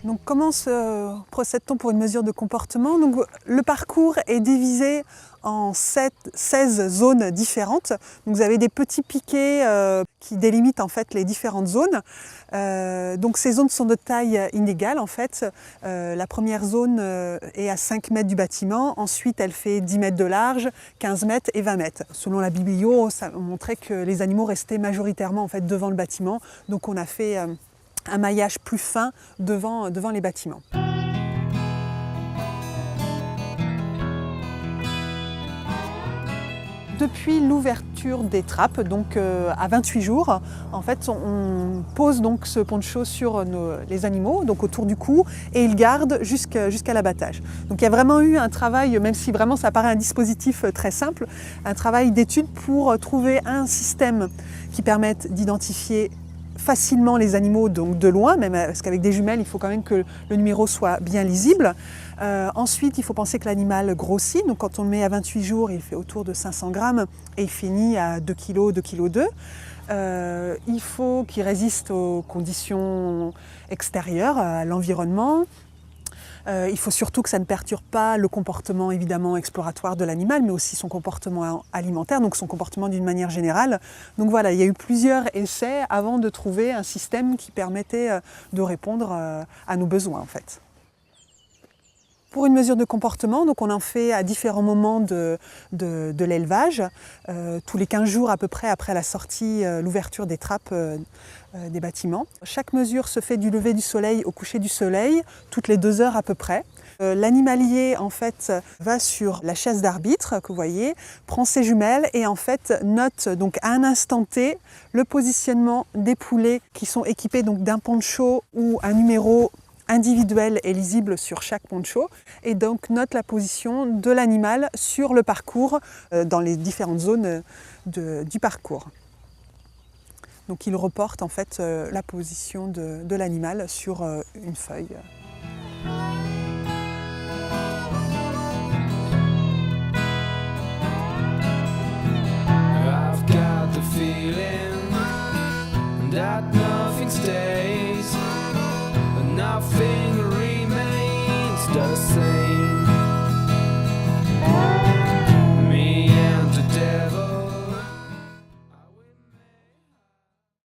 Donc comment procède-t-on pour une mesure de comportement? Donc, le parcours est divisé en 16 zones différentes. Donc, vous avez des petits piquets qui délimitent en fait les différentes zones. Donc ces zones sont de taille inégale en fait. La première zone est à 5 mètres du bâtiment, ensuite elle fait 10 mètres de large, 15 mètres et 20 mètres. Selon la biblio, ça montrait que les animaux restaient majoritairement en fait devant le bâtiment. Donc on a fait un maillage plus fin devant les bâtiments. Depuis l'ouverture des trappes, donc à 28 jours, en fait, on pose donc ce poncho sur les animaux, donc autour du cou, et ils gardent jusqu'à l'abattage. Donc il y a vraiment eu un travail, même si vraiment ça paraît un dispositif très simple, un travail d'étude pour trouver un système qui permette d'identifier facilement les animaux, donc de loin, même parce qu'avec des jumelles, il faut quand même que le numéro soit bien lisible. Ensuite, il faut penser que l'animal grossit. Donc quand on le met à 28 jours, il fait autour de 500 grammes et il finit à 2 kg, 2 kg 2. Il faut qu'il résiste aux conditions extérieures, à l'environnement. Il faut surtout que ça ne perturbe pas le comportement évidemment exploratoire de l'animal, mais aussi son comportement alimentaire, donc son comportement d'une manière générale. Donc voilà, il y a eu plusieurs essais avant de trouver un système qui permettait de répondre à nos besoins en fait. Pour une mesure de comportement, donc on en fait à différents moments de l'élevage, tous les 15 jours à peu près après la sortie, l'ouverture des trappes des bâtiments. Chaque mesure se fait du lever du soleil au coucher du soleil, toutes les 2 heures à peu près. L'animalier en fait va sur la chaise d'arbitre que vous voyez, prend ses jumelles et en fait note donc à un instant T le positionnement des poulets qui sont équipés donc d'un poncho ou un numéro individuel et lisible sur chaque poncho et donc note la position de l'animal sur le parcours dans les différentes zones du parcours. Donc il reporte en fait la position de l'animal sur une feuille. I've got the feeling that nothing's there.